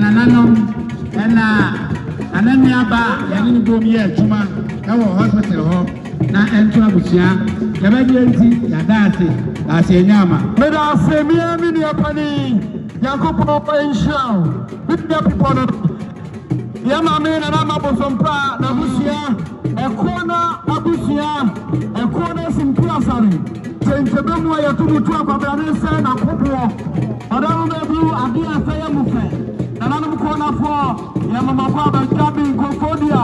Nananom ananya ba yani ni bomi e juma e wo hospital ho na entu abusia ya ba di enti ya daase ase nyama me da se mi ni apani yakopo pa insha with the people ya ma me na ma bosompa na busia e kona abusia e kona simpia sari tentebe mu ya tubutu akwabra ne se na kopo odawo be blu ade afaya mu fe Nananom kona for ya mama kwa ba tabi kofodia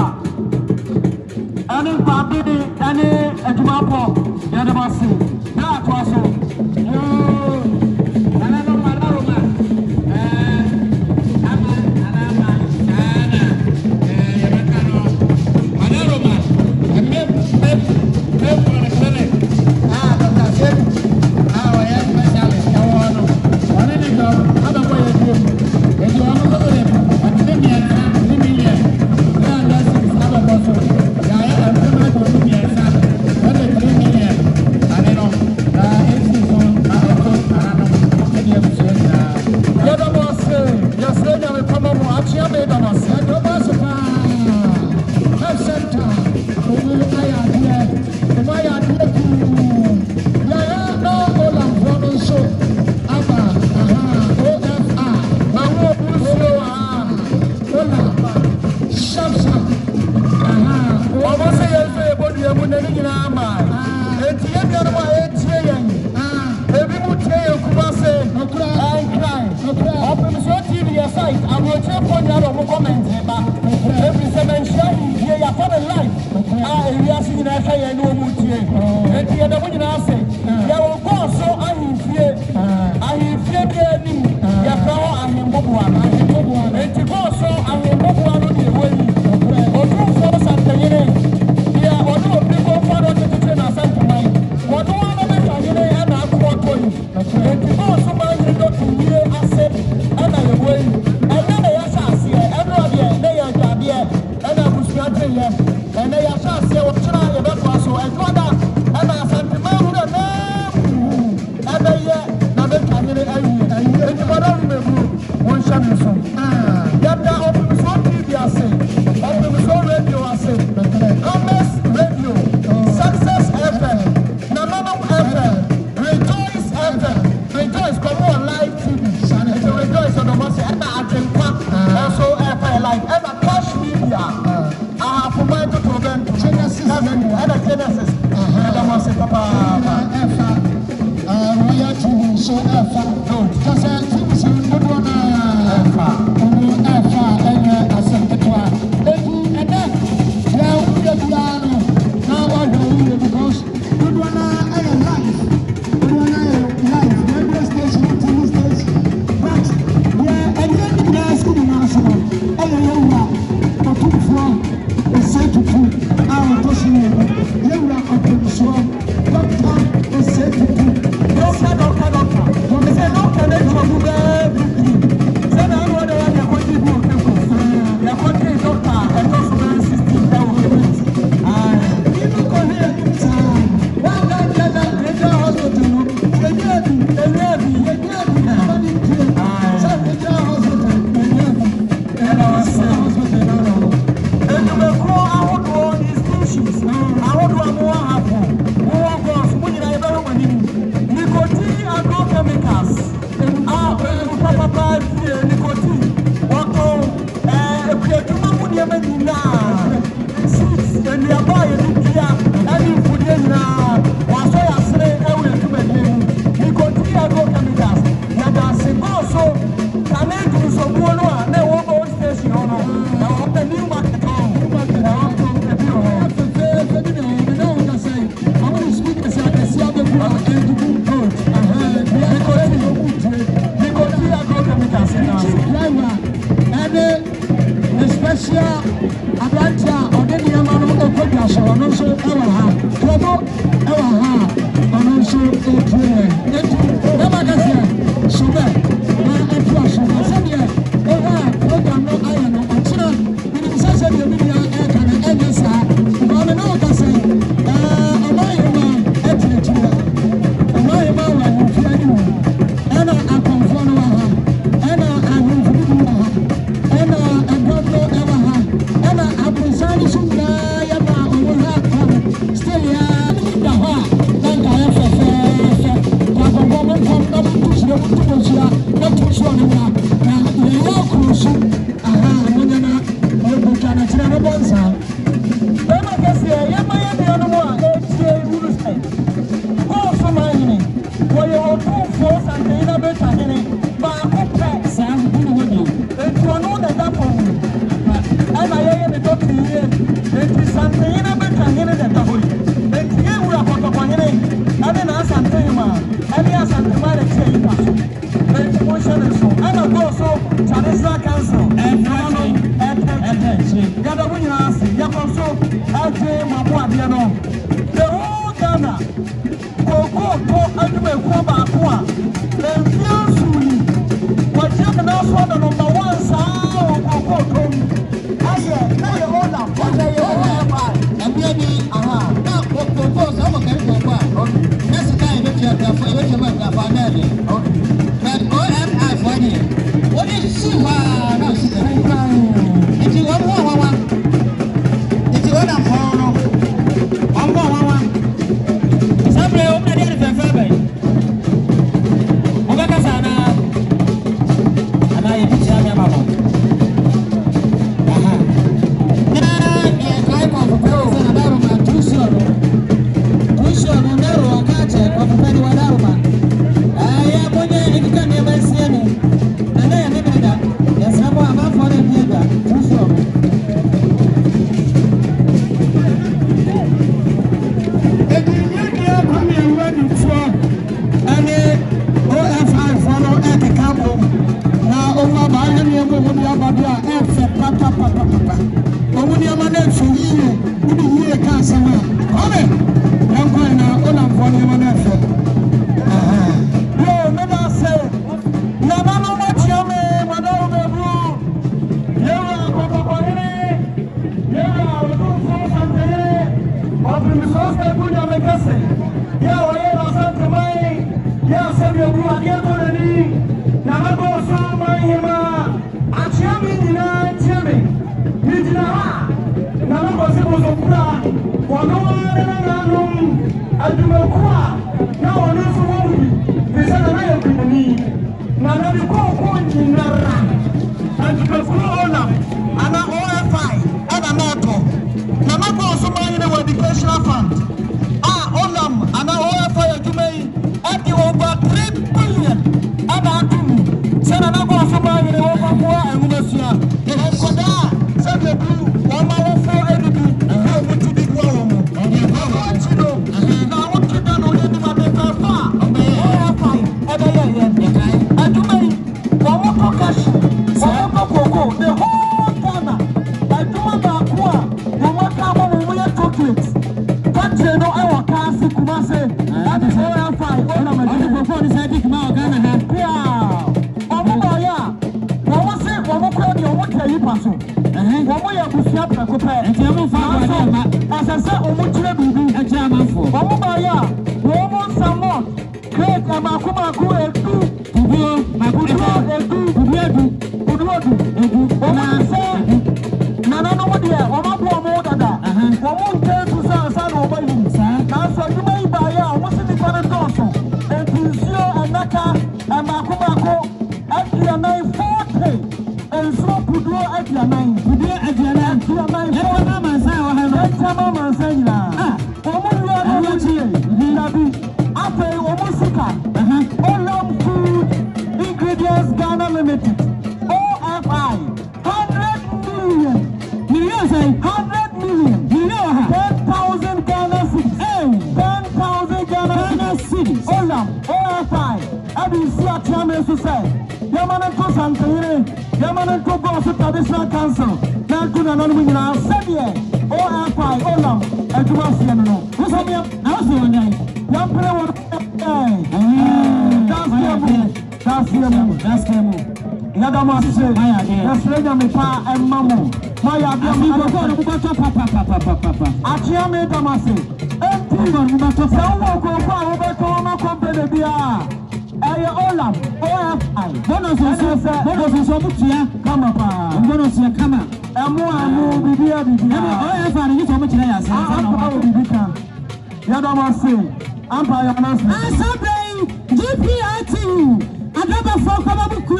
ani papi ani ejumapo ya de basi na atwaso yo Nananom Manaroma ama Nanama sana yabakano Manaroma mep for the clinic Dr. Seth wa ya special ya wono one ni go ada boy edu edu ama ko le atini ya ni mi ya na that's it aba boso ya ya ama ko ni ya sa one ni mi ya ani no na esi so na ko Nananom edi ya so ya da boss ya se ya me pamo mo achia me da boss ya do boss pa have center ko ni aya dia ko aya dia ku ya ya no all am for so aba ofa na wo buso ola sharp obo se ya se bodu ya mu na ni na ama enti ya bia no ma etie yen ebi mu tie kuba se okra ai cry open so tv ya site aboche ponya ro mo comment ba every seven share here ya for the life area si na ka ya no mu tie enti ya da mu na se ya wo go so ahimfie ke ni ya fa ho ahimboboa enti go so ahimboboa no de wani otu so santanyere ya odo obi go fa no tete na santamai odo wa no be tanyere ya na akwo toyi enti go so ma yiri do tuye ase ana ye wani ana na ya sa ase ana de na ya jade ana busuate ye ana ya sa ase wo tira ye be kwa so ejoda ana santamai hu na ana ye na be tanyere ayi enti bodo me bu won sha me so yabda open so tv ase open so radio ase Commerce Radio Success FM Nananom FM Rejoice FM Rejoice come on live TV Rejoice on the most ever Atempa also FM live ever Cash Media for my to program Genesis ever Genesis ever must papa Royal TV so FM just things good one because good one life radio station TV station but yeah and then the guys could national Akomfuo is said to do our person Akomfuo doctor is said to do doctor they say doctor they do say na one day they go give you they go take doctor and just very system that will be people come here one guy the hospital they get Still, yeah, Any as a command and say you pass. Motion and so. And a go so traditional council. And Gather when you ask, Yakoso, Ate, Mabua, Diano. The whole Ghana. Go, and you may come back one. Then feel soon. What you can also the number one sound of go. I hear, now you're all up. One day you're and maybe, now, go, some of them go back. That's the time that you have for your family. But OMI for you. What is she? Wow, it's you one. It's you one. I'm going. Somebody open the other family. Obakasana. And I put your mama. Traditional Council. Now, good and only now. Said yeah. OFI, Olam, and to us, who's on me? I was doing that. Young player, that's him. Yadama say, that's Reggie Pa and Mamu. Maya, Papa. Achiame Damasi. Olam, OFI. Bonus come up. Bonus come up. OFI, you told me today. Yadama say, Empire announcement. GPRT. Adaba for Kababuku.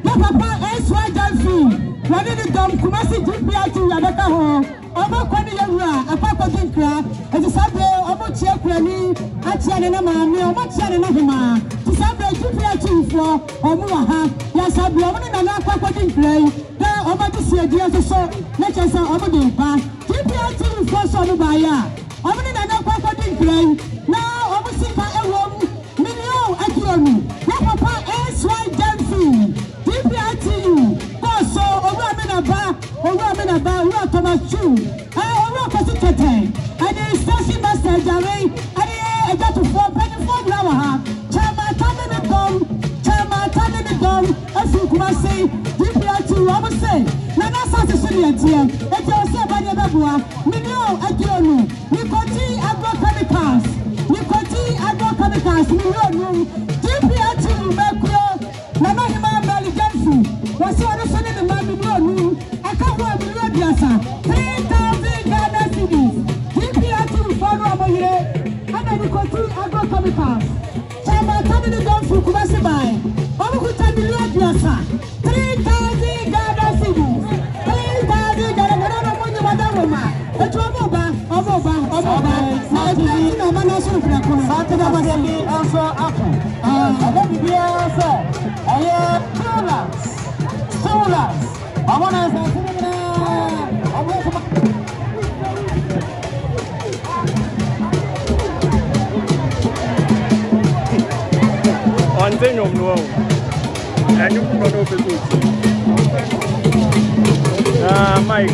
Papa SY Delphi. When did the dumb Kumasi GPRT Yadaka home? Oba Kwani Yara, a Papa Dinkra, as a Sabre, Oba Chiakrani, Achiana Mami, or Machiana Hima, to Sabre GPRT for Omuaha, Yasabi, and Papa Dinkra, there Oba to see a dear so, let us say Oba Dimpa, GPRT for Sonubaya, Oba and Papa Dinkra, now Oba Sipa a woman, million. was true. I was a today. And the station master, Jerry, and I got to 4 penny for Grava. Chama, Tana the Dom, as you could say, DPR to Robert say. Nana Sassinian here, and you'll say by the Babua, Mino, Adiono, Nicoti, Agrochemicals, Nicoti, Agrochemicals, Mino, DPR to Mercury, Nana Belly Jensen, was so understood in the Mammy, I can't go to Radiasa, 3,000 Ghana cities, DPR to follow here, and then Nicoti, Agrochemicals. Chama, Tana the Dom for Kumasibai, Omukuta Radiasa, 3,000 Ghana cities. Mike.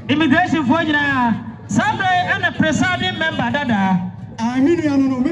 Immigration for Sabre and the presiding member Dada. I mean, you know, me.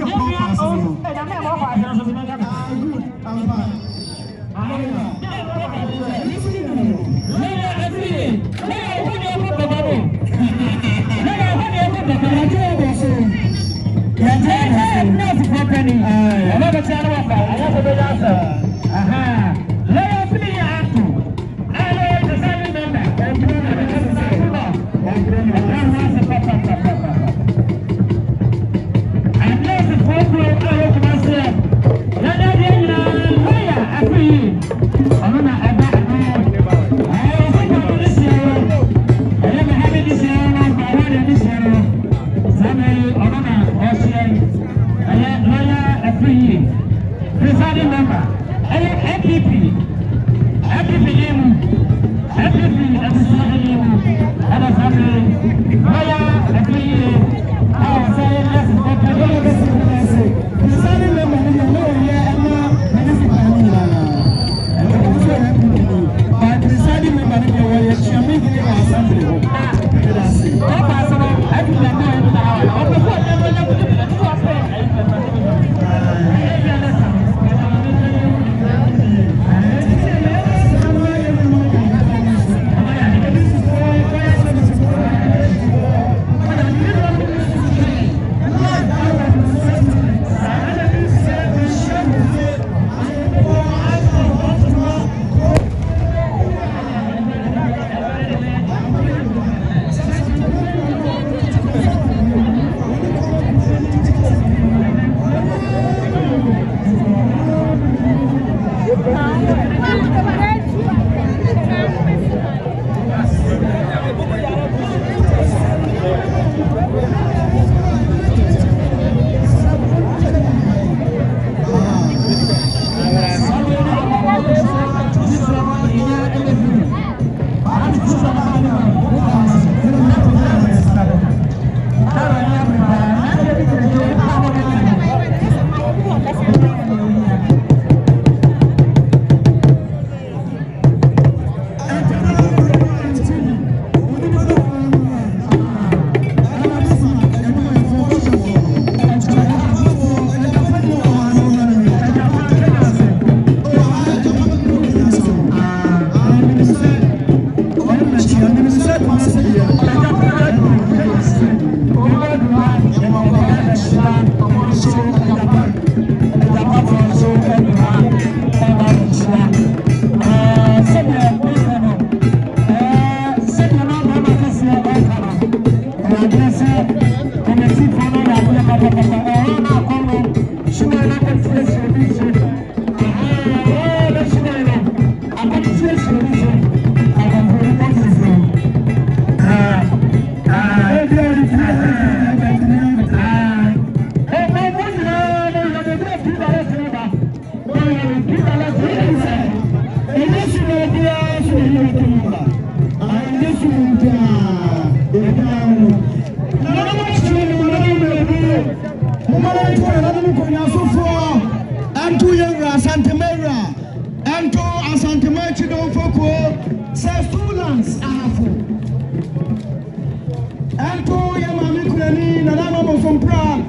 Nananom from Prague.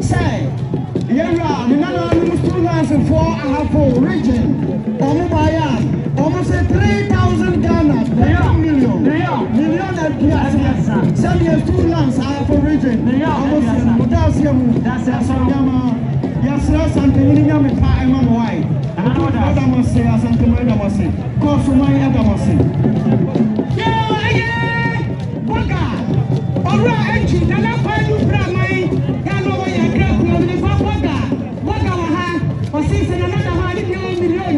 Say, Nananom students for Akomfuo region. Almost 3,000 Ghana. Million and some years students Akomfuo region. Yes, something in your pie, my wife. I must say, something I must say. Goasomahene, I must say. Yeah, Boga. All right, actually, Nana Padu Bramai, Gano, and Grab, and Boga, or since another 100 million.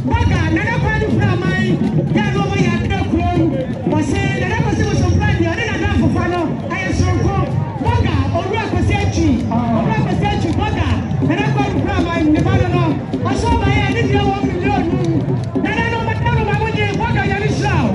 Boga, Nana Padu Bramai, Gano, and Grab, or say that I was some plan, you're in a for follow. I am so cool. Boga, or Rapasechi, Boga. And I got to grab my Nevada. I saw my head in your 1 million. And I know my town, I went to walk on your show.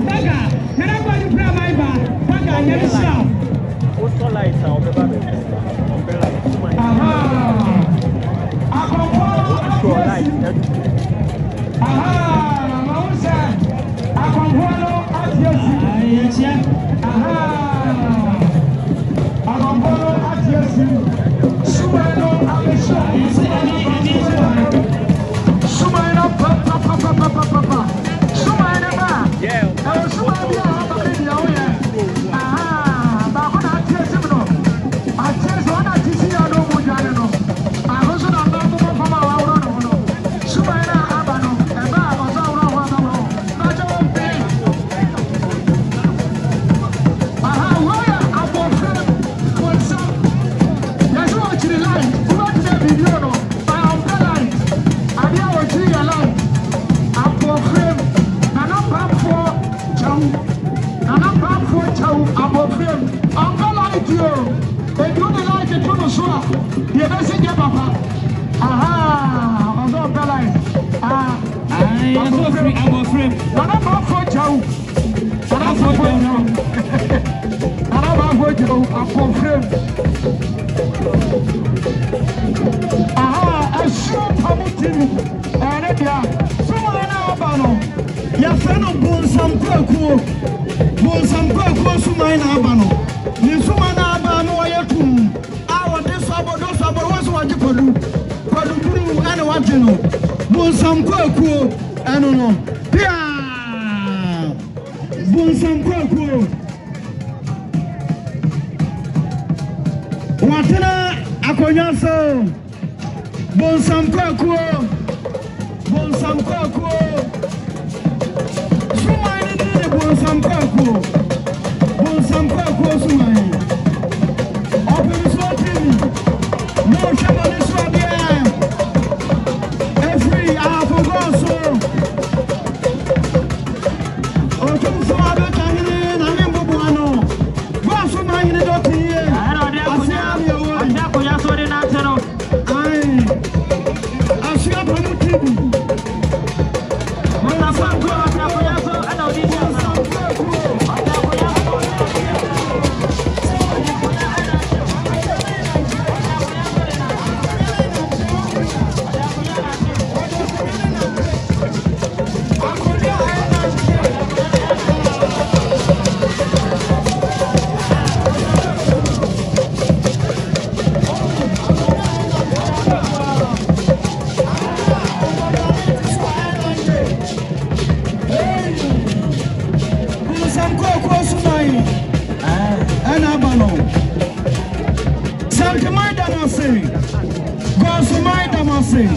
Goasomahene,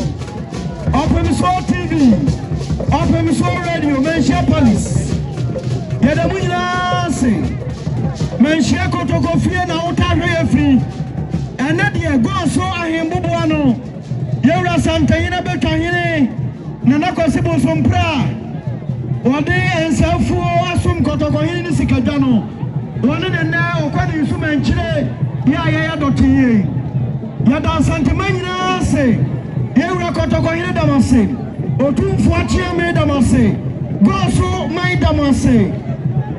Akomfuo TV, Akomfuo Radio, Menshia Police. Yedamuna say, Menshia Kotokofia na Utahwe free. And that year, Goasomahene Bubuano, Yura Santayina Betahine, Nanako Sompra, Wade and Safu, Asum Kotokohini Sikadano, one and now, Kwadi Sumenchile, Yaya Dotie. Yada Santimania say, Yura Kotokohini Damase, Otumfuo me Damase, Goasomahene Damase.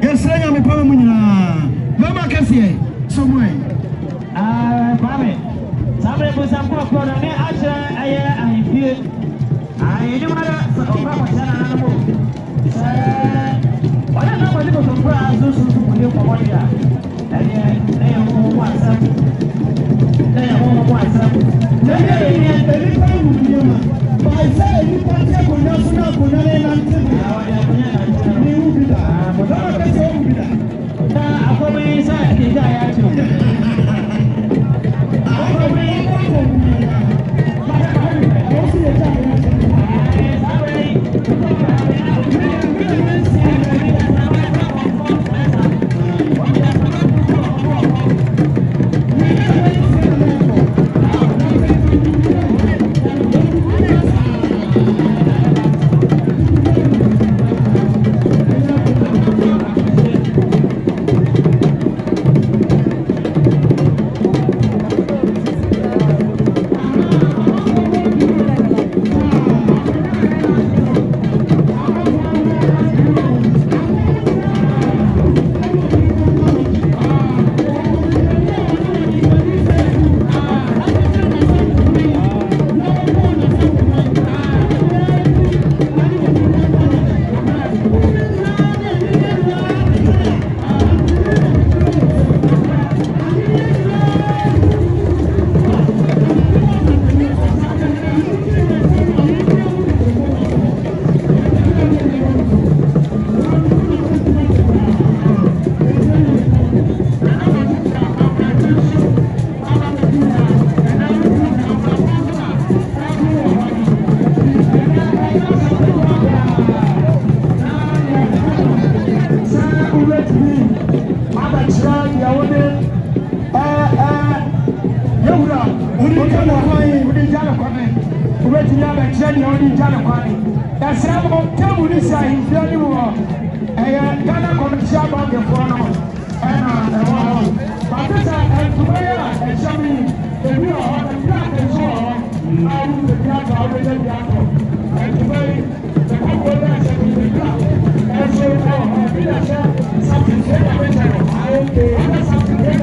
Yes, I am a Pamuna. Mama Cassie, somewhere. Babe, somebody put some popcorn on me. I feel I don't want to Nananom. I don't know what you from France, those who live for 1 year. And yet, they are all one son. They are all one son. They are very fine. But I say, you can't take a national for come on, we did Jalaquani. We went to Yaba Jenny on Jalaquani. That's how table this I in very well. And Ghana commercial about the phone. But this and to wear and show me the real and black and so on. I will be glad already and to wear the couple that the black. And so I feel something very I something very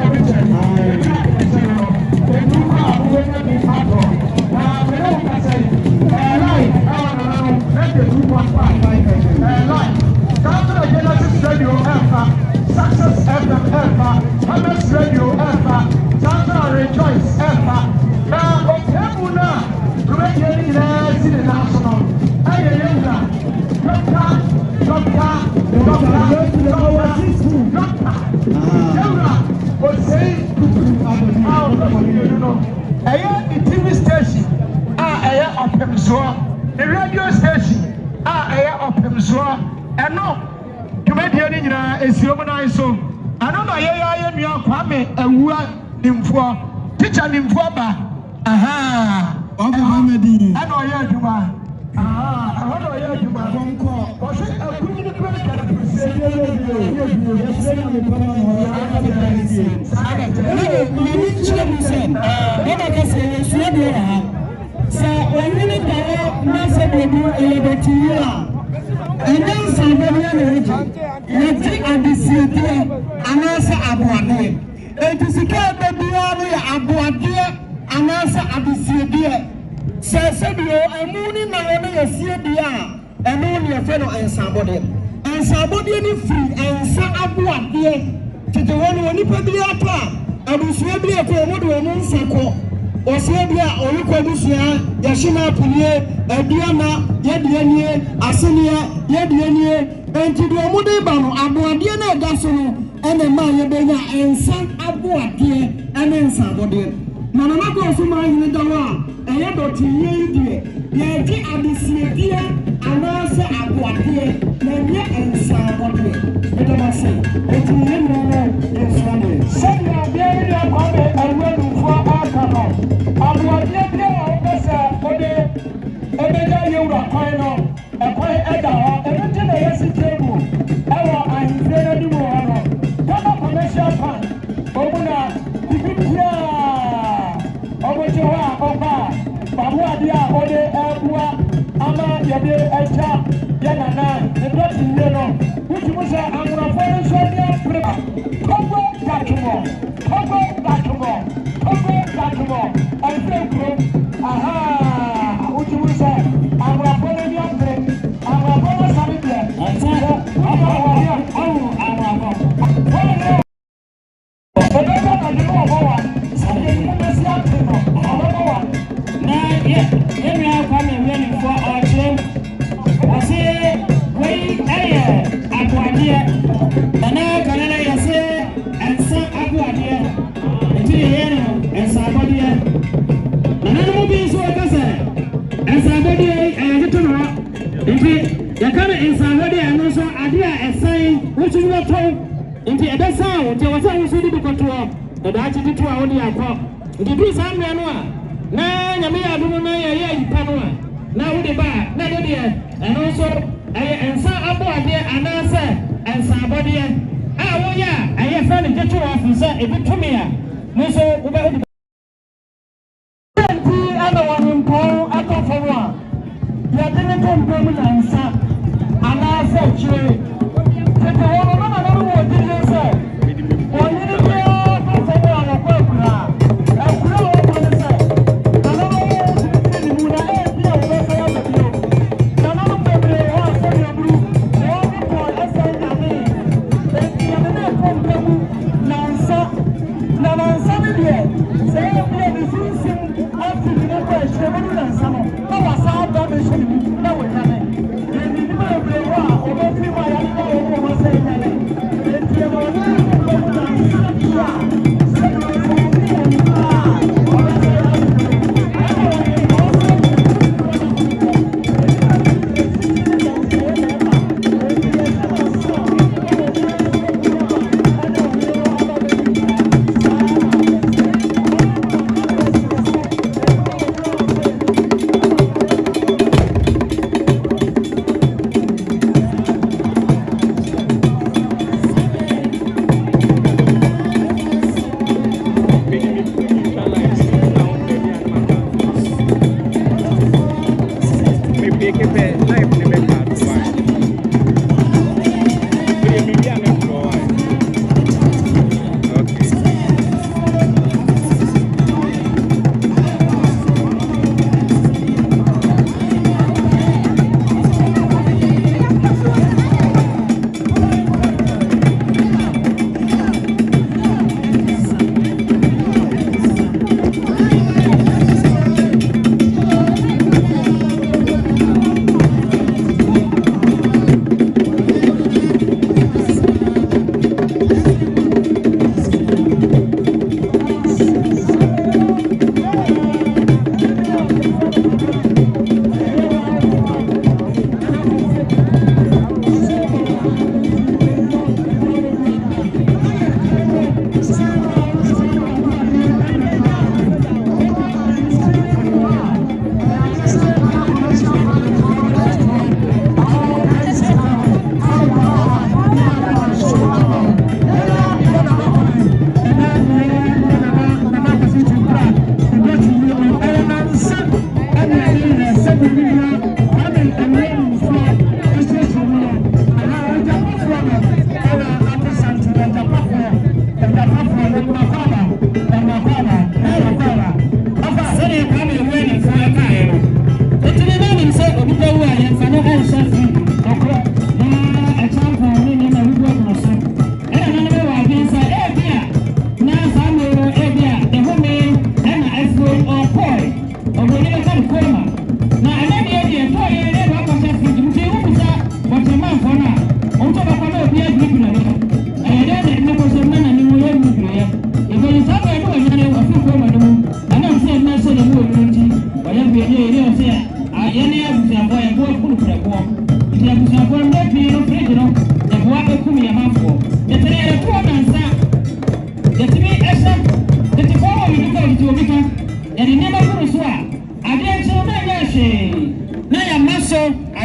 Success FM Alpha, MS Radio Alpha, Santa Rejoice Alpha. Now, Okemuna, great international. The TV station, the radio station, and no. Comedian is human so. I don't know, I am your Kwame and Wua Nimfua, teacher Nimfuaba. Aha, Mohamedi. I know you, Juma. Ah, I know you, Juma. One call. Was it a good and then somebody letting and the city and answer Abuade. It is a cat that the army Abuade and answer Abisidia. Says a moon Naomi a Sidia and only a fellow and somebody. And somebody any free and some Abuade to the one who put the upper. I will swear be a commodore circle. Osebia Olukobusia Yashima Punie Ediana Yedianie Asinia Yedianie enti do mude bano aboade na dasono ene ma yebenya ensan aboade ene nsabode Nananom Goasomahene dawa eye dotiye die ye di adisiedie anase aboade na nye ensabode edamase etiye no yesane senya biere ya kwabe alwenufo akano aboade bia opesa ode ebeja yewra kwan no ekwan eda ho ebete na yesi table ewo ahimfere ni mo ho no commercial pan obuna bibia obojewa oba babuade a ode ebua ama yebe eja yanana edoti ye no utimusa amrafo nso dia preba kogo datumo alfekro aha utimusa amrafo dia pre amrafo sabibia atira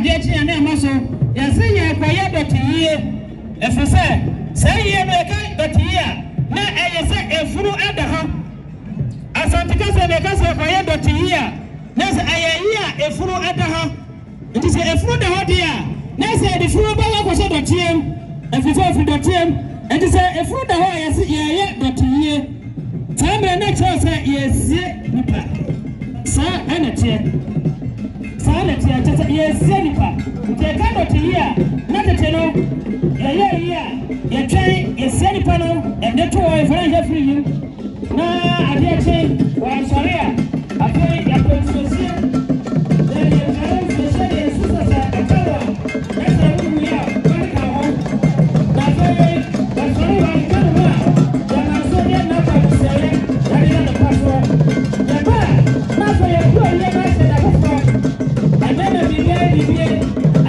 adeɛ kyi na ama so yɛse yɛ kɔyɛ dɔteyie ɛfisɛ sɛ yɛ no ɛka dɔteyie a na ɛyɛ sɛ efuru ada hɔ asanteka sɛ ne ka sɛ kɔyɛ dɔteyie a na sɛ ɛyɛ yi a efuru ada hɔ nti sɛ efuru da hɔ deɛ a na sɛ ɛde furu ba wakɔhyɛ dɔteɛm ɛfisɛ ɛfiri dɔteɛm nti sɛ efuru da hɔ a yɛse yɛyɛ dɔteyie saa mmerɛ na kyerɛ sɛ yɛsie nipa saa ɛna teɛ saa na teɛ kyerɛ sɛ yɛsie nipa nti ɛka dɔteyie a na tete no yɛyɛ yi a yɛtwɛn yɛsie nipa no ɛde to hɔ ɛfɛrɛ nhwɛ firi yim na adeɛ kye wɔansɔre a afei yɛkɔ nsuosie na yɛfɛrɛ nsuosie de yɛsu sɛ sɛ ɛka wɔ na sɛ ɛwuwu yi a wɔreka hɔ na afei wɔsɔre wɔnka no mu a yɛma so deɛ nafa bisɛeɛ yɛde yɛ ne pa soɔ yɛba na afei yɛkuro yɛ na ahyɛ da foforɔ ɛnɛ na biribiara bibie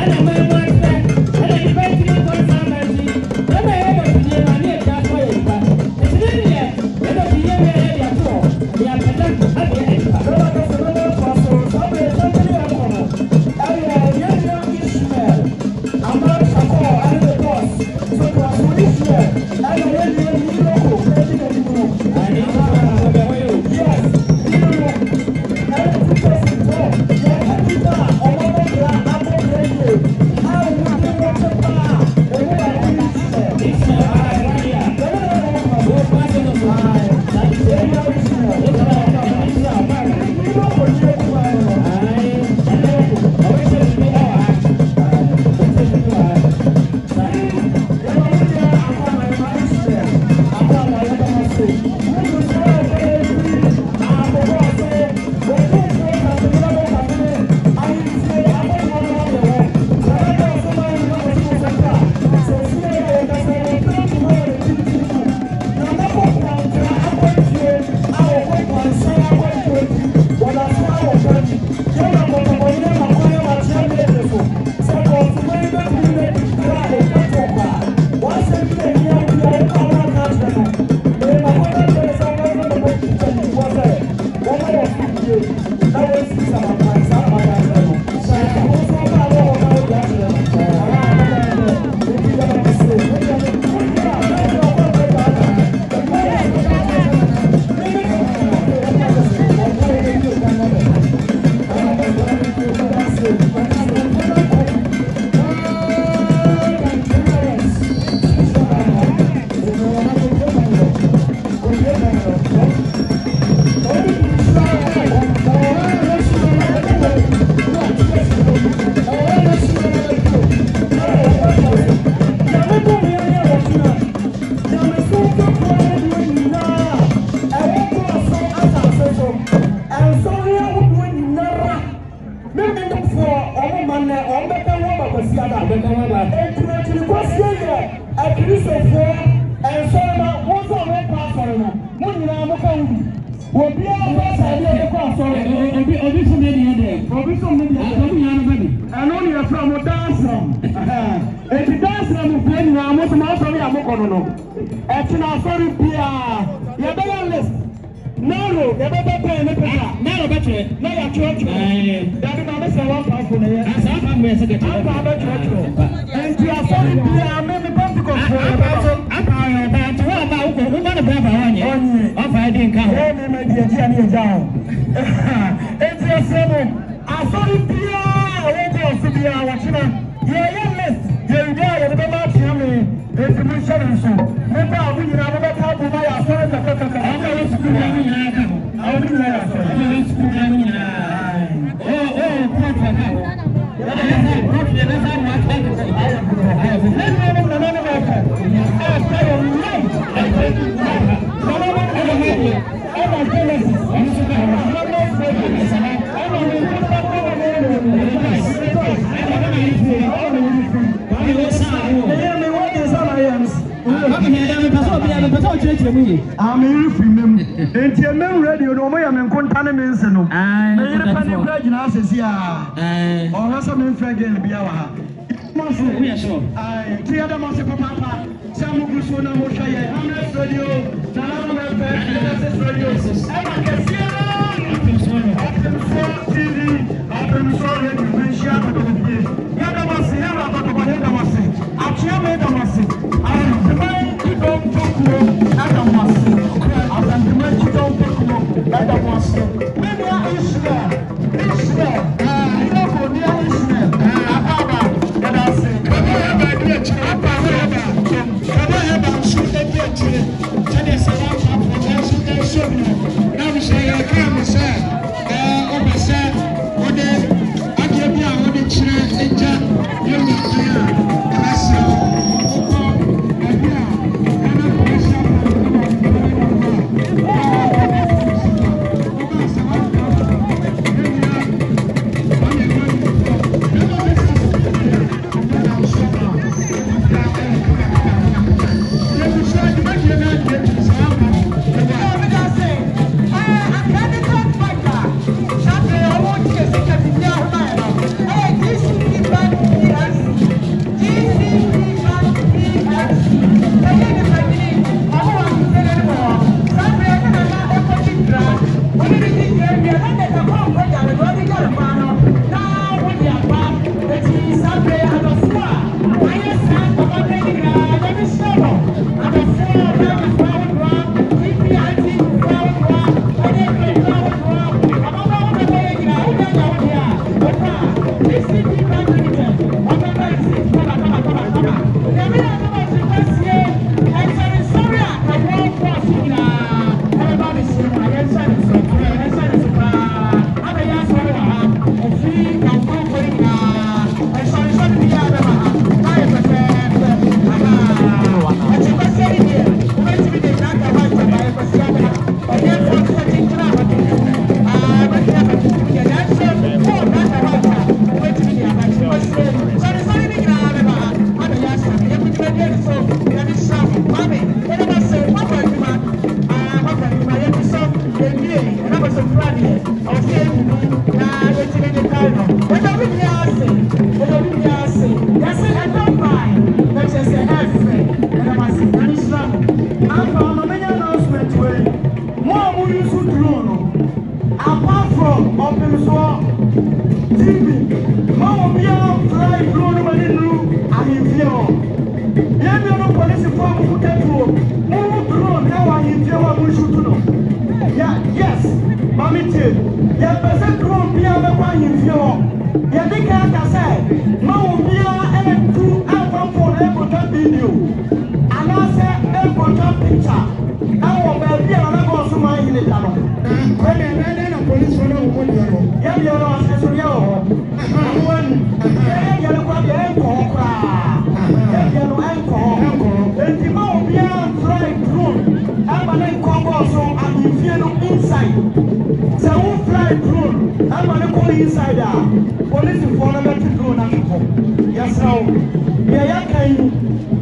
ɛna ma mu asɛ ɛna nipa ntiri nkɔ saa ma akyi ɛna yɛ dɔteyie ma ne yɛgya so yɛ nipa ɛtiri ne yɛ ɛdɔteyie wɛ yɛ de ato hɔ de apɛda adeɛ nipa Akomfuo TV, Akomfuo Radio,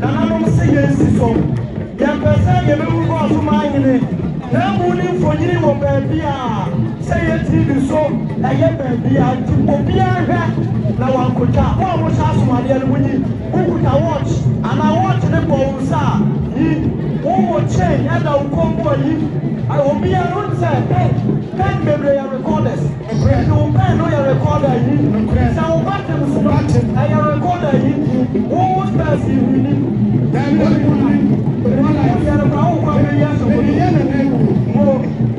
Nananom say yes so. Ya pesa ye be wo Goasomahene. Na mu ni mfonyiri wo baabi a say ye TV so na ye baabi a ti obi ahwe na wankota. Wo mo sha asomade no munyi. Ukuta watch ana watch ne bo unsa. Yi wo chain ya da ukombo yi. I obi a run say pen bebre ya recorders. No pen no ya recorder yi. Sa wo batem so batem. Ya recorder yi. Wo best you need. Then what you need. But what I hear about what we are so we are the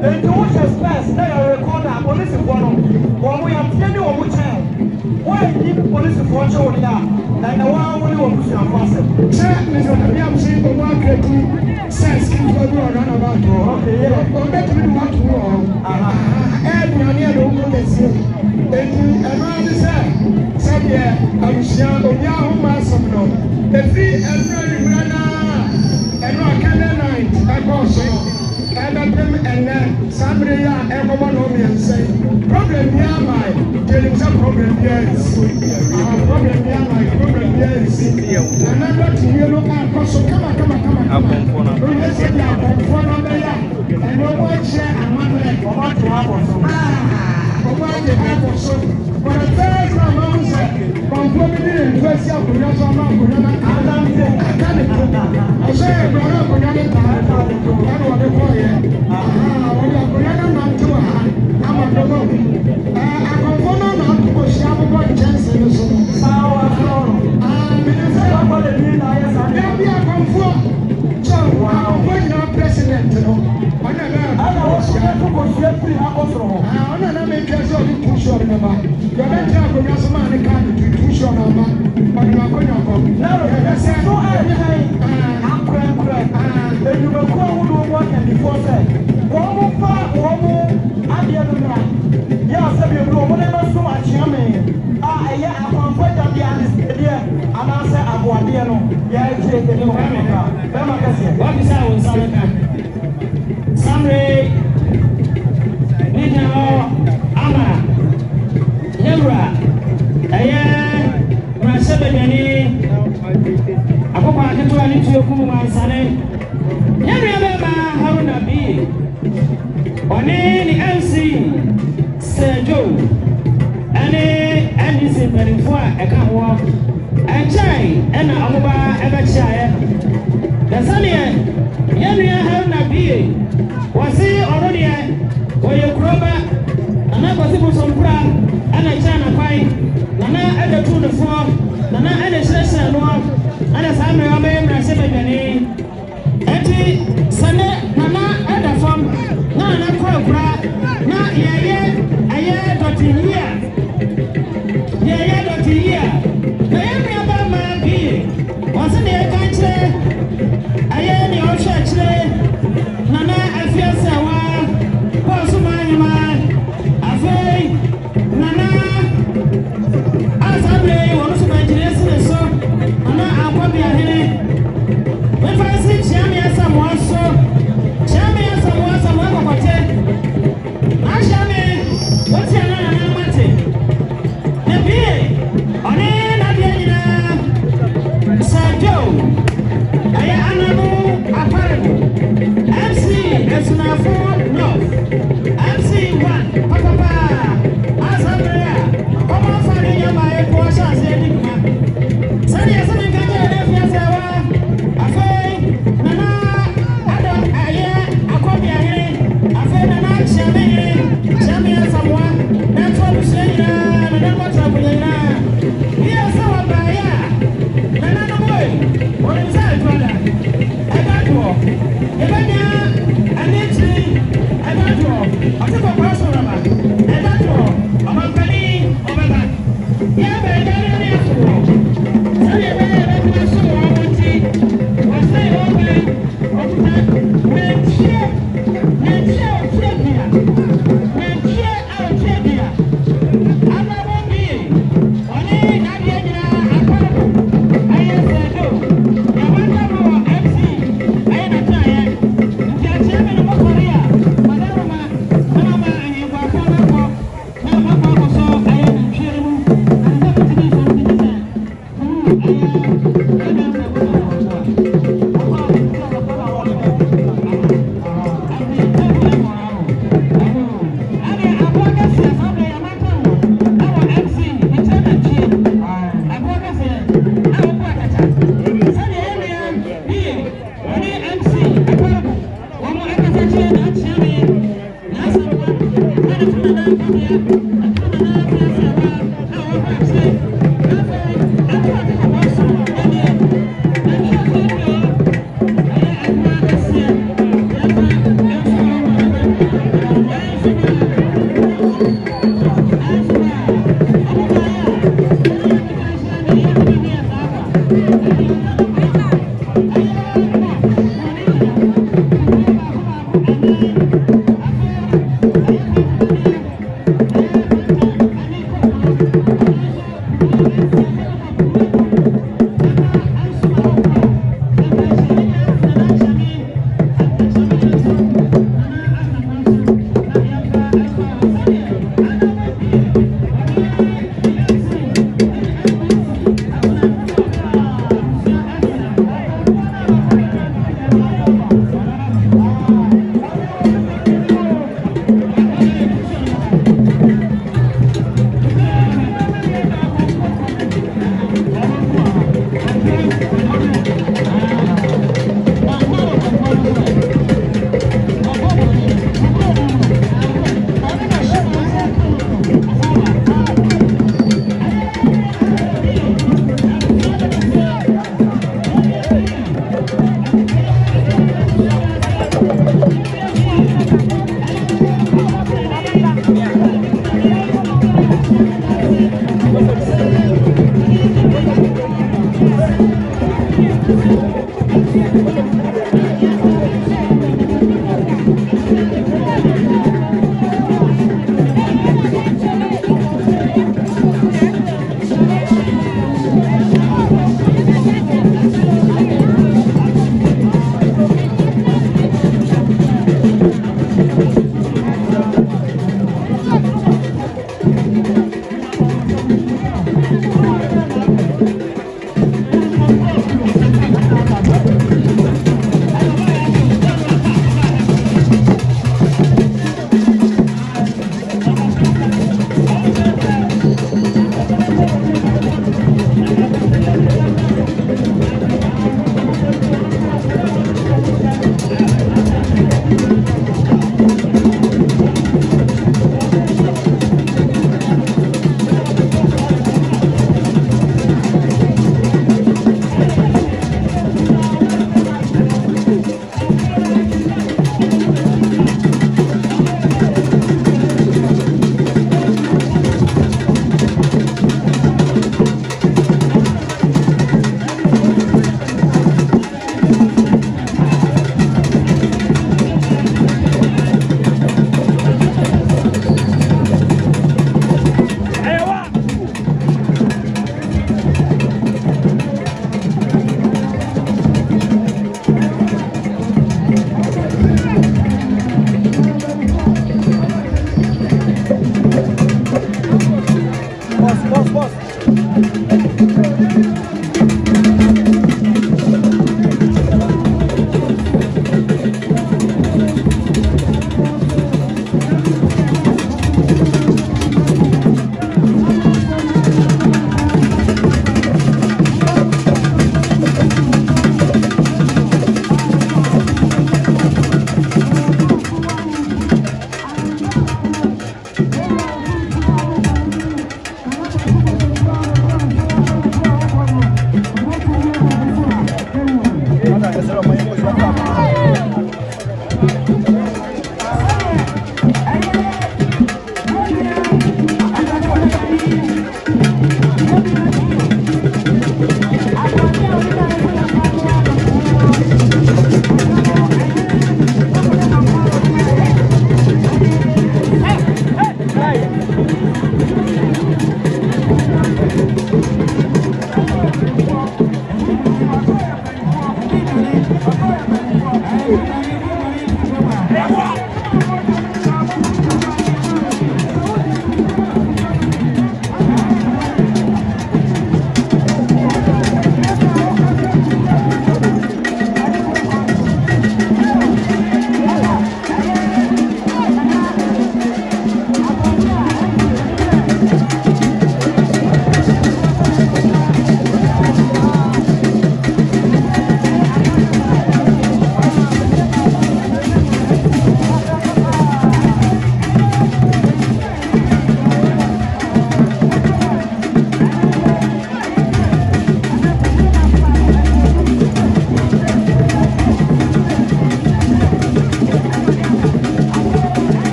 they do what is best. They are recorder police for them. When we are telling you what child. Why you police for show there? Like the one we want to see on fast. Check me so that we am seeing the market sense keep for you run about. Okay, yeah. But that we want to know. And we are near the one that see. And around the side. Said yeah, I'm sure we are home some no. The fee and runner and rock and night I go so and then somebody everyone home and say problem here my telling some problem here is problem here my problem here is and I'm not to you look at so come on Akomfuo na yes yeah Akomfuo na be ya and no one share and one leg for what to happen so for what they happen so for the first time I'm saying Akomfuo ni first year for your son na I say brother for your time what they call here we are not to I'm a no Akomfuo na to share about chance so power flow and me say what they need I say be Akomfuo wow when you president no ana was to go share free house from ana na make us all to show remember you are not going to Goasomahene can to show number but you are going to go now so I I'm crying and you say, one far, one and the other man. Yes, if you know, whatever so much, I Akomfuo the anesthesia, and I say, I'm one dear. Yeah, it's a new hammer. What is our Samaka? Samre, Nino, Ama, Yura, Rasebeni, Akopa, I can do an into your Kuma, Sane. Henry Ababa, Haruna B. On any MC, Sir Joe, and he's in 24, I can't walk. And Chai, and Amuba, ever Chai. The Sunny, Henry Haruna B. Was he already for your crowbar? And I was able to cry, and I China pie, Nana at the 2 to 4, Nana at the session, and as I'm a man, I said, Eti Sane Nana at the farm, Nana Cobra, not yeah, dot in here. Yeah, dot in here. The every other man be wasn't there a country? I am the old church. Nana, I feel so well. Goasomahene, I feel Nana. As I play, what's my generation? So, Nana, I'm probably a hit. If I see Chamia someone so, Chamia someone of a 10. I shall be, what's your name? The beer, on in Adina, Sir Joe, Nananom, MC, it's not 4, no, MC 1, Papa, Asabria, come on for the Yama, Porsche, Enigma. Sunny, something can get if you say, I feel Nana, Akomfuo, I feel Nana, Chamia, someone, that's what we say, and then what's up with you now? Here's our Baya, Nananom, what is that, brother? I got you. I need to. I got you. I took a person, I got you. I'm a penny over that. Yeah, but I got it.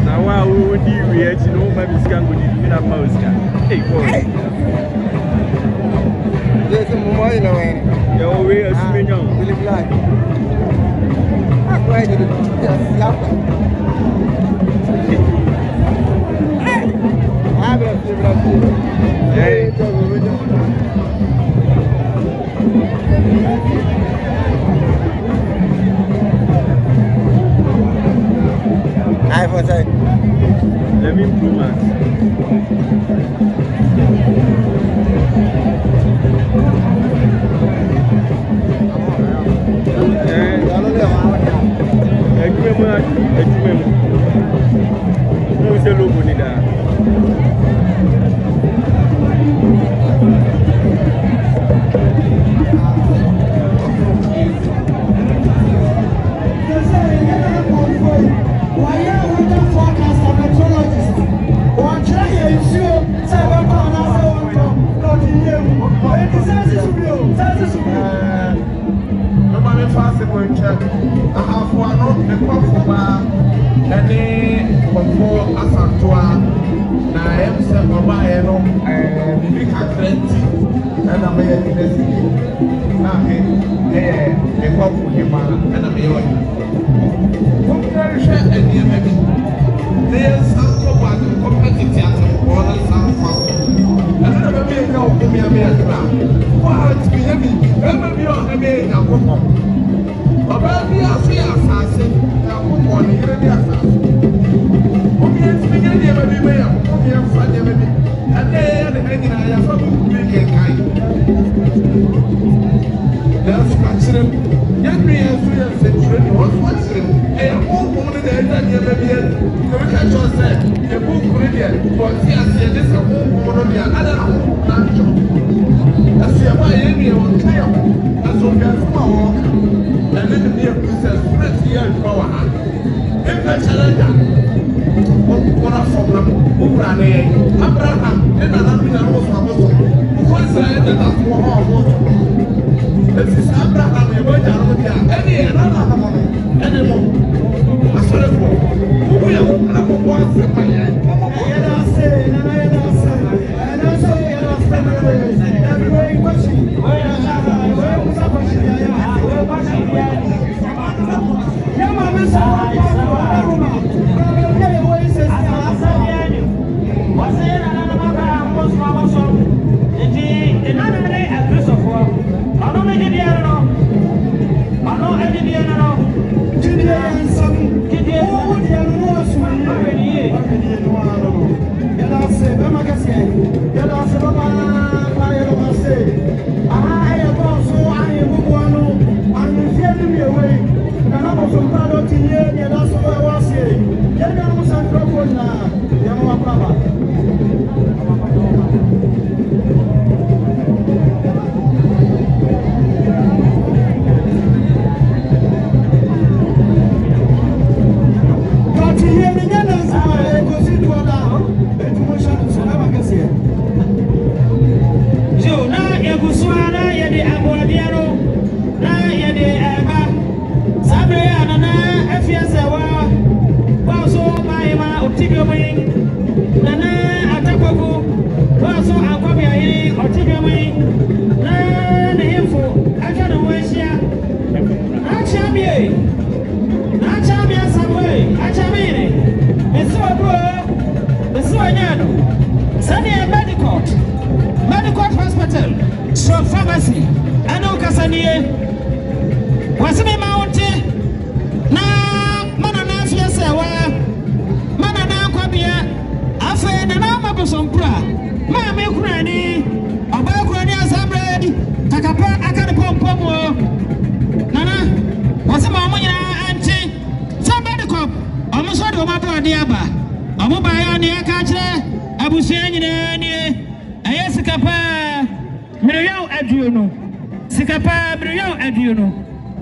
Now, why would you react? You know, maybe scan with you in a mouse. Hey, boy. There's some more in the way. You're way a swing. Really black. Why did it just slap? I was like, let me improve that.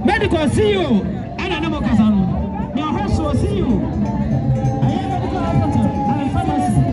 Medical CEO, Nananom Kasano. Your host will see you. I am medical hospital and pharmacy.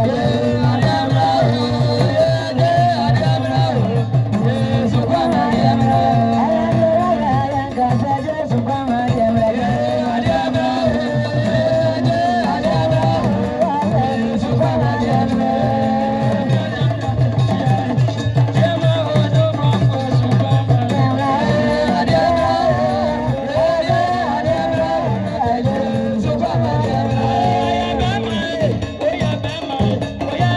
Oh yeah.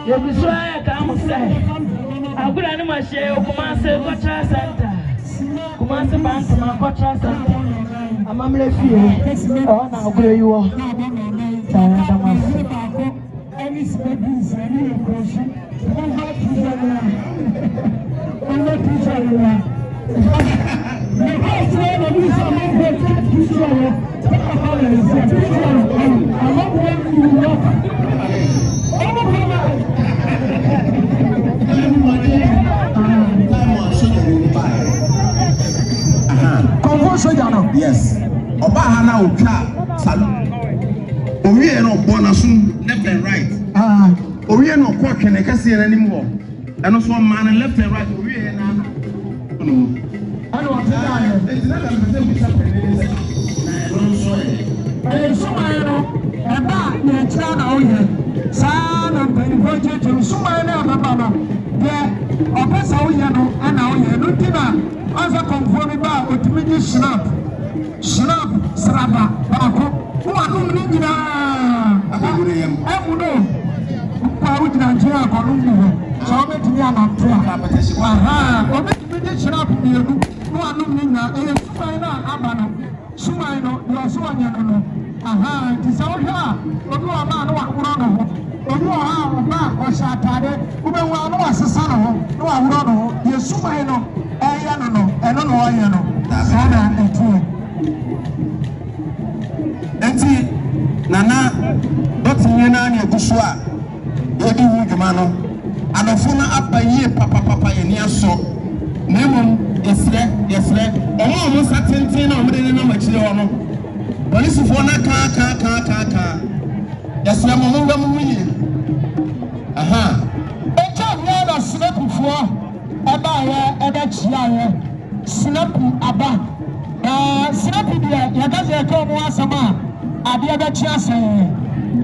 Yobiswa come say. I could animal share Kumasi Cultural Center. Kumasi Bank Cultural Center. I'm a few. Oh, now where you are. Any space, any question. Yes. Oba hana uka salu. Owie no bonasum left and right. Owie no kwa kene kase na nim ho. Eno so man left and right owie na. No. Ano wata ya. It's not that we say na eno so e. So man eba na tira na oye. Sa na mpanifo cheche so man na baba na. Ye opesa oye no ana oye no tina. Asa Akomfuo ba otimi snap. Snap sraba bako. Wanu ni nyina. Amuno. Pa ujina njira akonu mu. So betimi anantoa. Aha, obetimi snap mienu. Wanu ni nyina sumai na abano. Sumai no yo so anya no. Aha, ti sa ohwa. Obi wa ma no akoro no ho. Obi wa ha oba o shatade. Ube wa no asesa no ho. No aworo no ho. Ye sumai no eya no no. Eno no oye no. Sana etu. Enti nana dotinye na anya gusua yodi hu dwuma no adofo na apaye papa yeni aso nemom yesre omo satenten na omede na machire ho no polisi fo na ka yesre mo ngam mu yi aha echa nya na snapu fo aba ye eda chia ye snapu aba na snapu dia ya ga ze ko mo asama Abia be chiase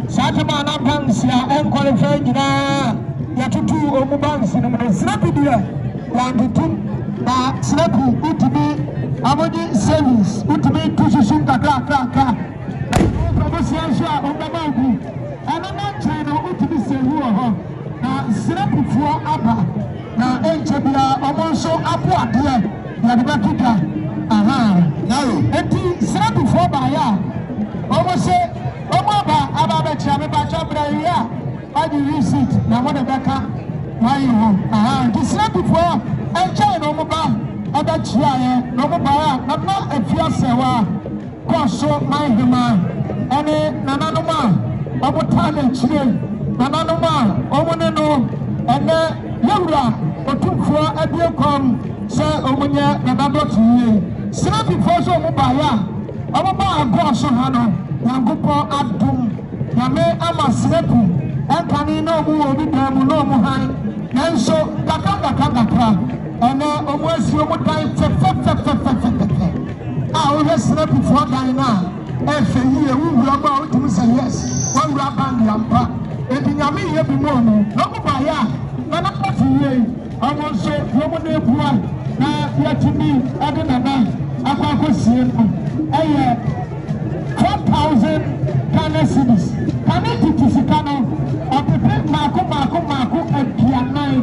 Satama na bansia en qualify gina ya tutu omu bansi no snapu dia wandutum na snapu utumi amodi service utumi tususun kakra promotion onbabagu anana china utumi sehu ho na snapu fo aba na enchebia omonso apo ade ya de bakika aha naro enti snapu fo ba ya almost say, Omaba, Ababa Chamaba Chabra, I do receipt, now what a backer, why you home? This not before, and China, Omaba, other Chia, Nomaba, not a fiasewa, Cosso, my human, and Nananom, Omo talent, Nananom, Omoneno, and Yura, Akomfuo, and you come, Sir Omonia, Nananom, Snap before so Mobaya. Ababa Goso hano Yangupo adum Yame ama snapu Enkani no mu obi demu no mu hai Nenso kaka Ene omwesi omutai fe Uwe snapu for daina Efe hiye uwaba utimi say yes Wawura bandi yampa Edi nyami ye bimono Nomu baya Nana pati ye Amonso yomune buwa Na yatimi adinana Akwa siye 4,000 Ghana cedis. Can it be Sikano? Or prepare Marco, and Pianai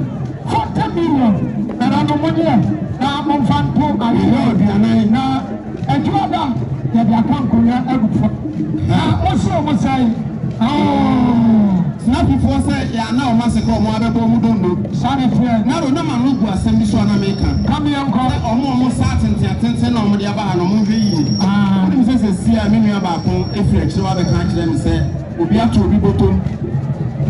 40 million. Nananom, now Monfanto, and Pianai, now, and you are that the account can now also was say, not before say, yeah, now Massacre, Mother, Sanitary, now no man look was semi so American. Come here, almost certainty, attention on the Abano movie. See, I mean, about if you actually have a country and say, we have to be bottom.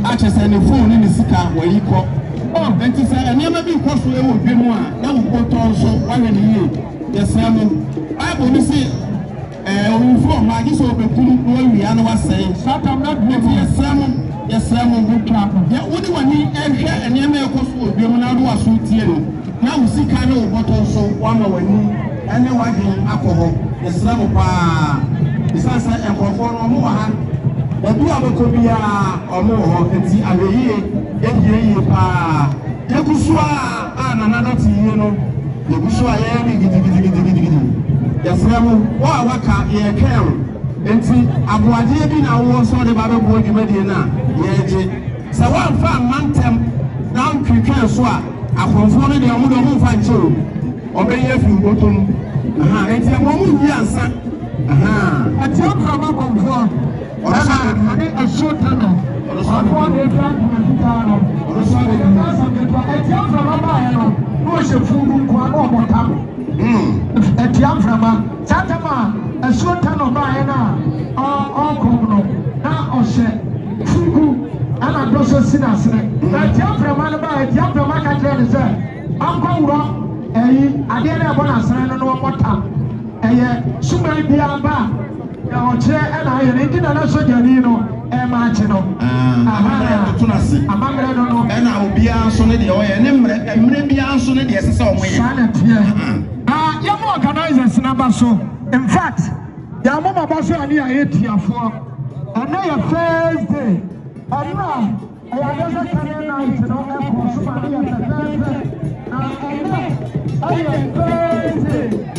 I just send a phone in the Sika where you call. Oh, then to say, I never be cross with you, be more. Now we go to also 1 year. Yes, I will see. From my this open when we are not saying, shut up, not yes, Sam, good clap. Yeah, what do I need? And you may cost will be when I do a suit here. Now we see kind of what also 1 hour and then why alcohol. The Slam pa the Sasa and Conform or more. But do have a copia or more and see a year pa. Yakusua and another thing, you know. Yakusua, the Slam, waka, ye care. And see, Abuadi, I was on the Bible boy, Medina, ye, sɛ wɔamfa amantam na ntwitwɛn so a Akomfuo no deɛ ɔmo de ɔmo mfa nkyɛw ɔbɛyɛ afiri mbotom enti ɛmo mu yi ansa Ati Abraham Akomfuo ɔne ɛsuo tano ɔfoɔ de ɛdwa ntomafitaa no Ati Abraham abaeɛ no na ɔhyɛ fugu nkoa na ɔbɔtam Ati Abraham saa tam a ɛsuo tano baeɛ no a ɔkɔm no na ɔhyɛ fugu ana dɔ so si n'asene na Ati Abraham no baeɛ Ati Abraham aka kyerɛ ne sɛ ɔnkɔworɔ adeɛ no ɛbɔ n'asene no na ɔbɔtam ɛyɛ suman biara ba na ɔkyerɛ ɛna ayɛ ne nti na na sogyani no ɛmaakye no amammerɛ no no ɛna obiara nso ne deɛ ɔyɛ ne mmerɛ biara nso ne deɛ ɛsɛ sɛ ɔmo yɛ saa na teɛ na yɛma organisers no ba so in fact yɛamoma ba so ane a yɛtiafoɔ ɛnɛ yɛ first day ɛno a ɛyɛ adɛ sɛ kane night no ɛkɔ so ma ne yɛ fɛfɛɛfɛ na ɛnɛ ɛyɛ first day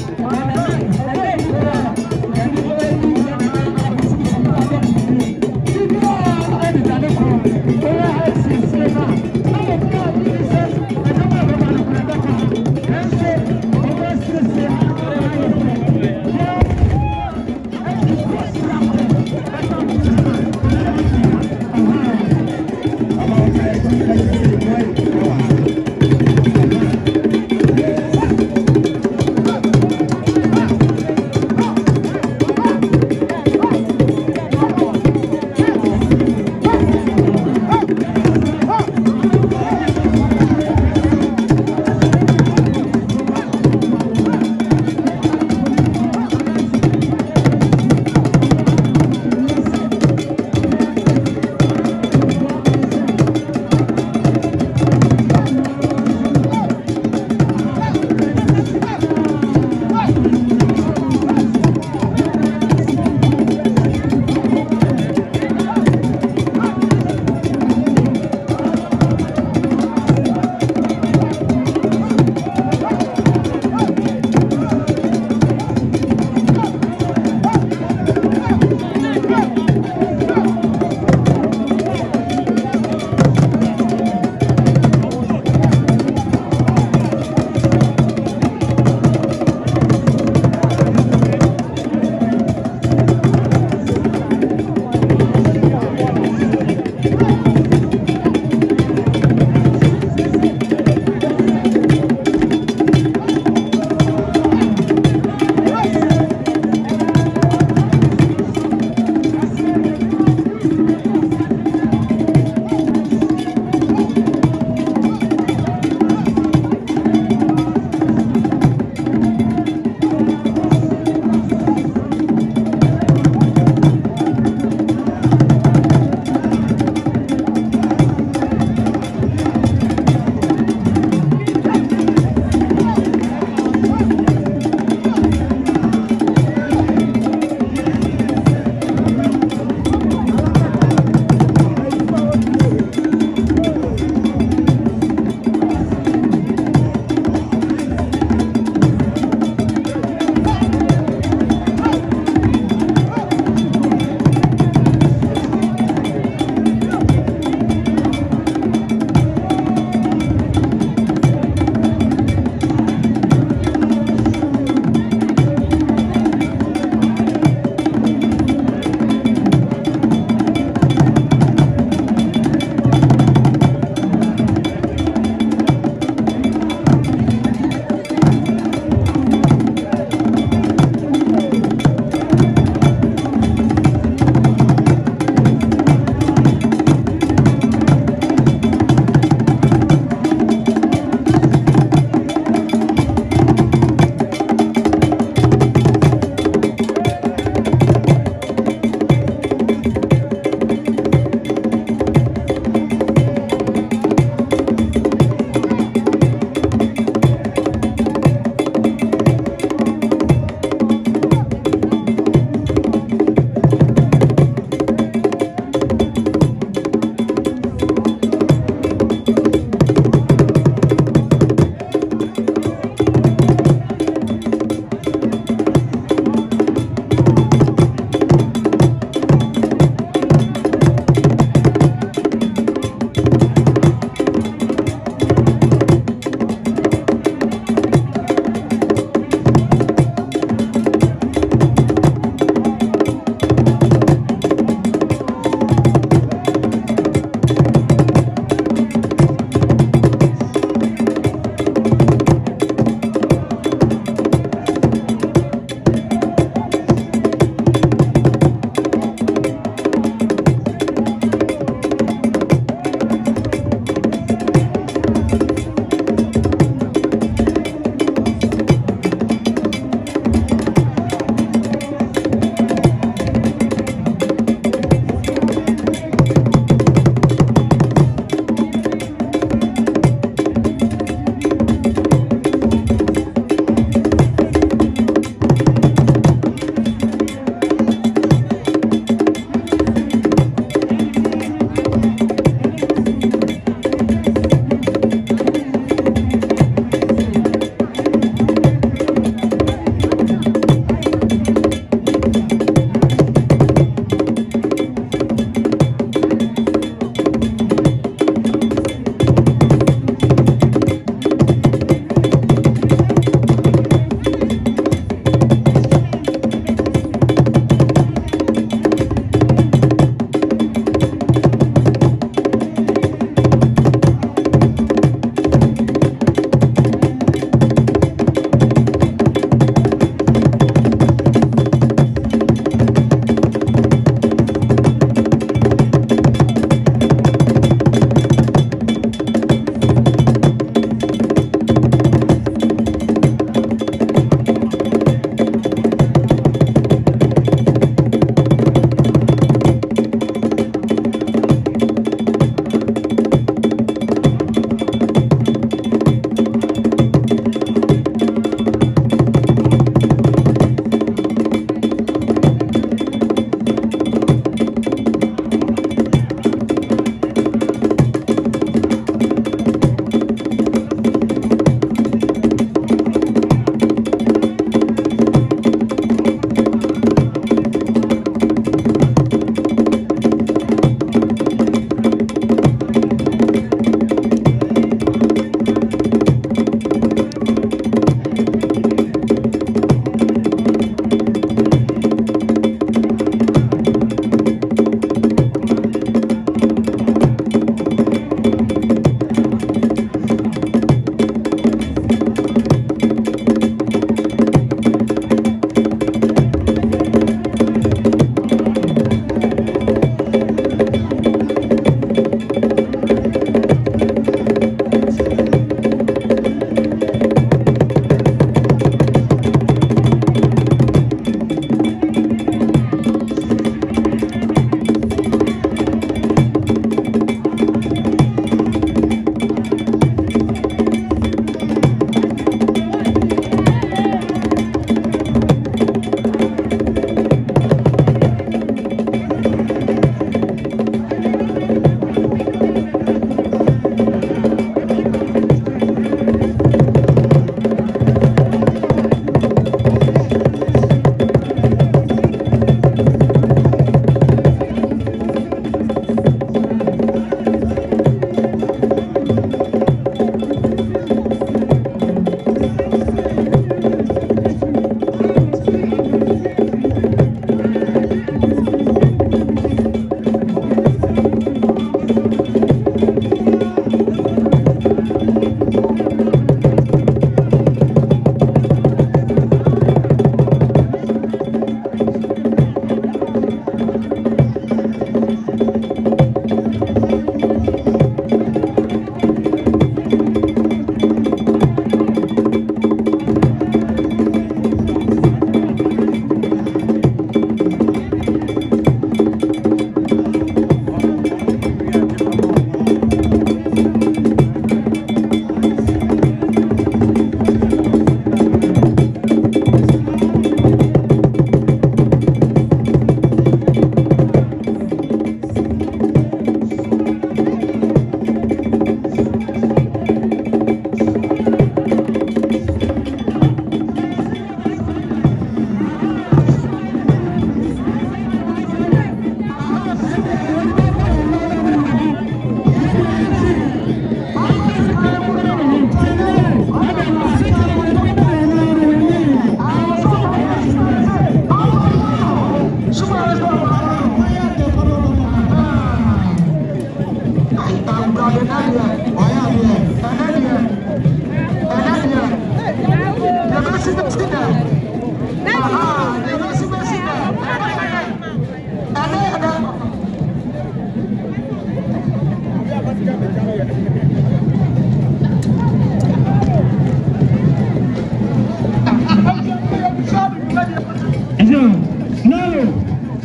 Naro,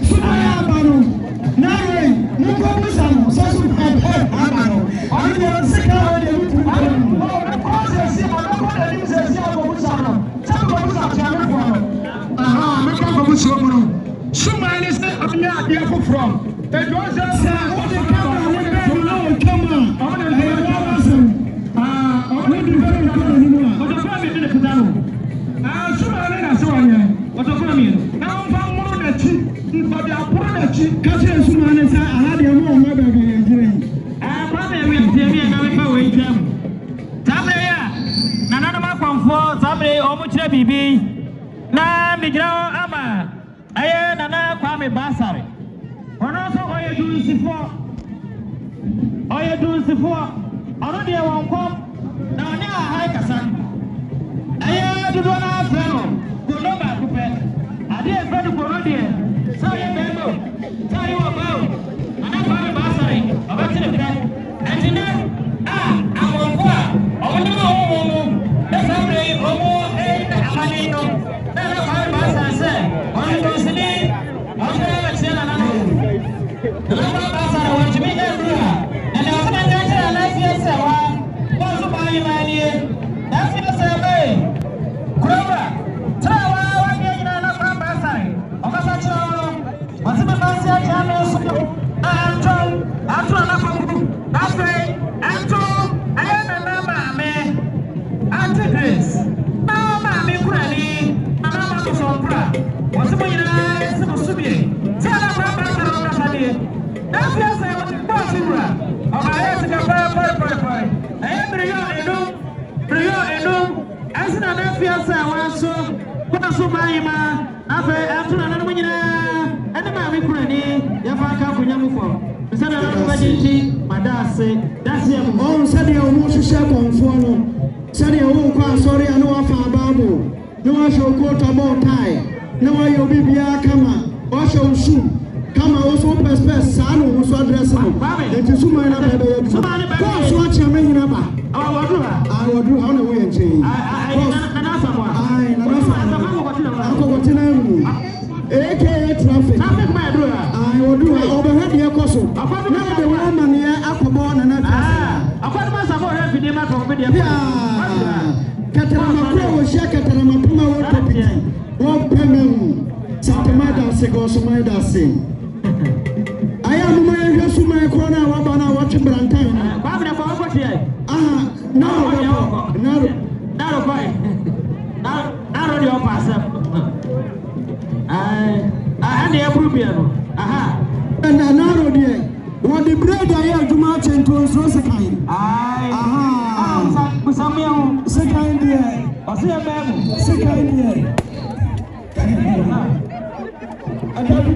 Sumaya Abano, Nare, Muko Musamo, Sasu Abano, I'm the second of the process. I'm not going to use a Sabo Musamo. Some of us are coming from. Aha, I'm from Musomo. Sumaya is not here from. The Georgia said, what the camera went back to know, come on. I want to hear what was him. I want to be very good anymore. But the family didn't put down. Sumaya, I saw him. What's the family? Now, but the apology, Catherine Suman is I had your mom, my baby. I'm probably will tell me another way. Tabaya, Nananom Akomfuo, Tabay, Omuche Bibi, Na Migro Ama, Aye, Nana Kwame Basari. One also, all you do is before. All you do is before. Already I won't come. Now, near High Cassan. Aye, do not have fellow. Go no back to bed. I did very good. Sorry, Bembo. Sorry, Wabo. And I'm going to Basari. About to the bed. And you know, Akomfuo. I want to go home. That's how they Homo and Amanino. That's how Basari said. On the Goasomahene, on the Nananom. The Basari wants to make everywhere. And I was going to get a life yourself. Goasomahene. That's your survey. Grover. Tawa, what you're going to Basari. What's the fancy at Jamus? After I am a mama, man. After this, Mama, me granny, Mama is on bra. What's the way I am supposed to be? Tell her Mama, that's yes, I want to pass you. I have to go by. I am Brio and no. As an affair, I want so. Goasomahene, after another winner. And the man we couldn't if I come from Yamuko. The son of Madase, that's him. Oh, said you almost share Akomfuo. Said you won't sorry, I know I found Babu. No one shall quote about tie. No one you'll be Biakama. Or shall shoot. Come also press, son who's addressing. It is Sumaya. What's what you're making about? I will do on the way and change. AKA traffic. Traffic, my brother. I will do overhead your cost. Now the woman here, Akomfuo and I can't about the man from Media. Catarama will share Catarama one payment. Santa Mada Goasomahene sing. I am my Goasomahene corner, Wabana watching Brantan. Now, your passer. I had the appropriate. Aha. And another day, what the bread I have to march into is no second. Aha. Second year. I see a man. Second year. I can't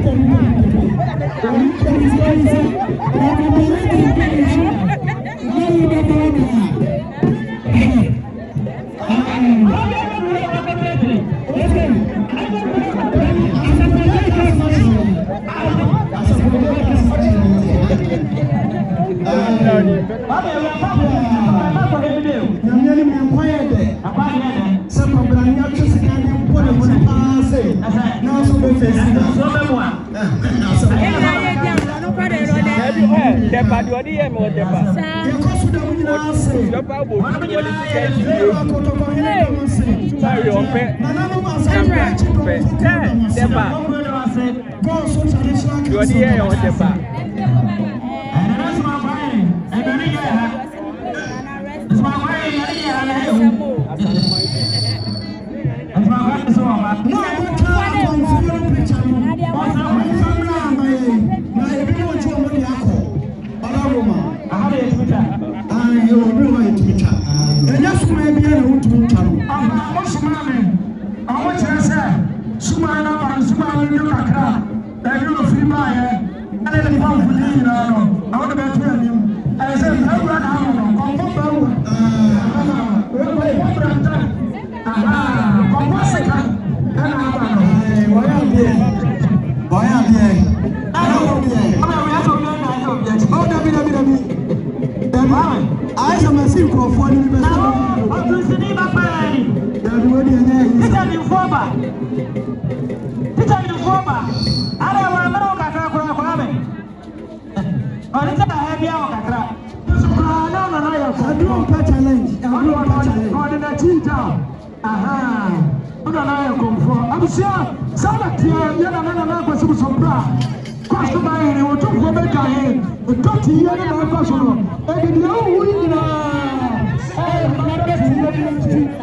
coordinating down. Aha. Akomfuo. Abusia, sana tia yana nana kwa sababu sombra. Customer ni watu kwa beka hii. Toti yana na kwa solo. Ndio huyu na mnabeba sasa wa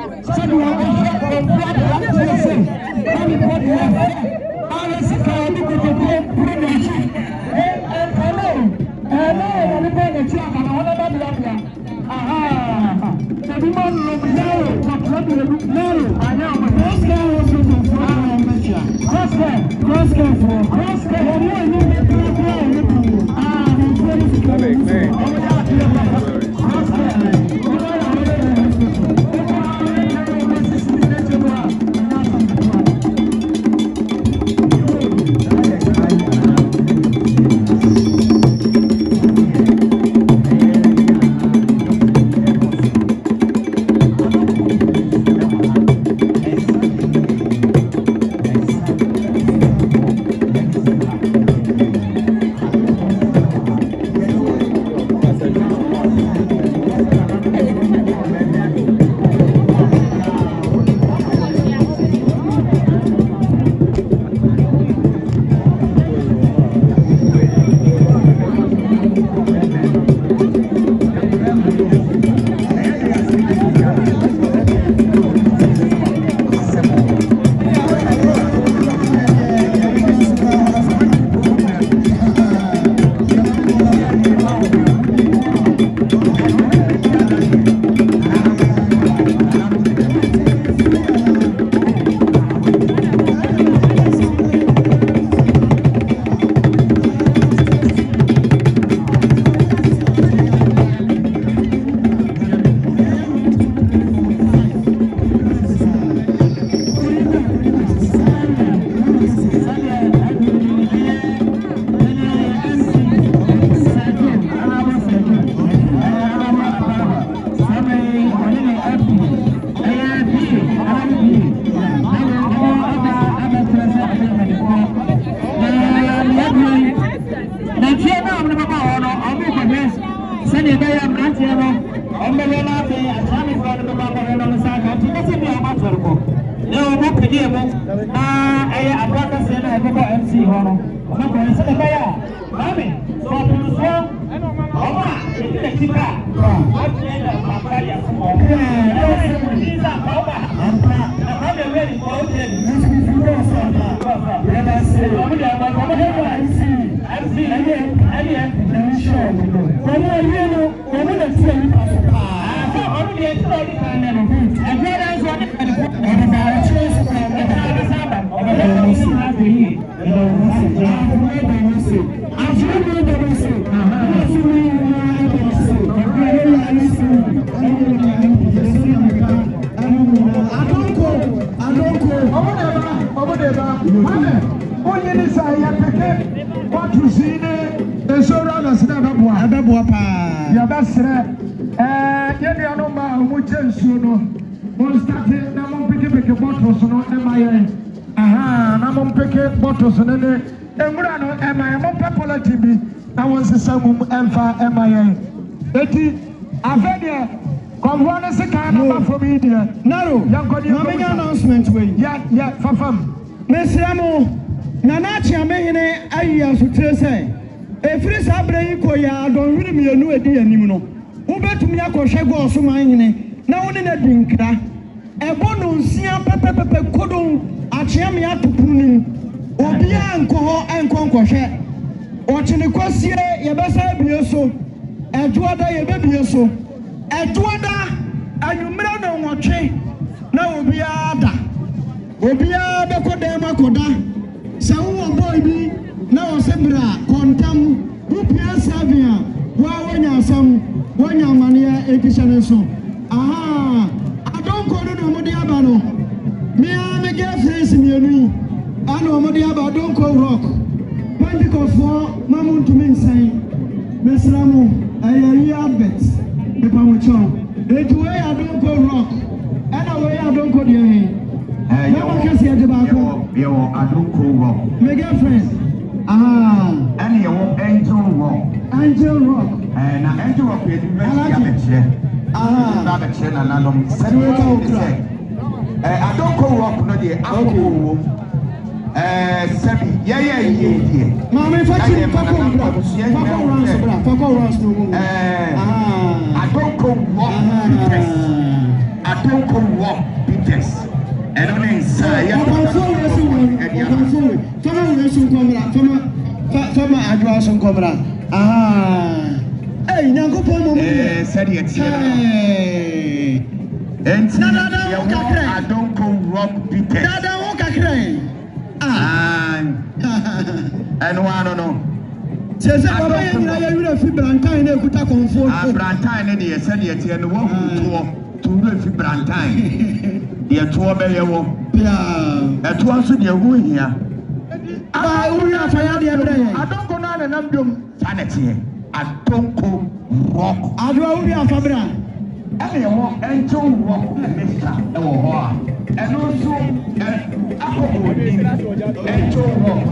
announcement way. Yeah, fafam. Mesramo, Nananomahene ayi asutire say. Efiri sabre ko ya don wiri mi enu edi anim no. Wo betumi akohwe Goasomahene na wo ne na dinkra. Ebo no nsia pepepepe kodon akyea me atopunu. Obi anko ho enkonkohwe. Ochine kwasie ye besa bie so. Eduada ye bebie so. Eduada anumra no nwotwe na obi ada. Obi ada kodema koda. Sa wo boy bi na wo sebra kontam upia savia wa wonya sam wonya mania ekishane so. Aha adonko no mo de aba no. Me a me get friends mi enu. Ano mo de aba adonko rock. Pentecost for mamun to me say. Mesramu ayi abet. Me pa mo cho. Etu we adonko rock. Ana we adonko de he. Yo, adonko rock. My girlfriend. And you Angel Rock. Angel Rock. And Angel Rock is very amateur. na be che Nananom sɛnwe ka okra adonko rock no de Akomfuo Sebi, yeah, Mamma, if I can fuck runs to I don't go walk Peters. I don't go walk Peters. And on inside, Hey, Nango Pomo, said it. And I don't go walk Peters. And one no. Says I will have Brantine, Akomfuo. Brantine, and the said yet, and one to live Brantine. The tour belly walk. At once with your wound here. I don't go down and I'm doing sanity. I don't go walk. I don't know Fabra. And to walk, Mr. And also, and to walk.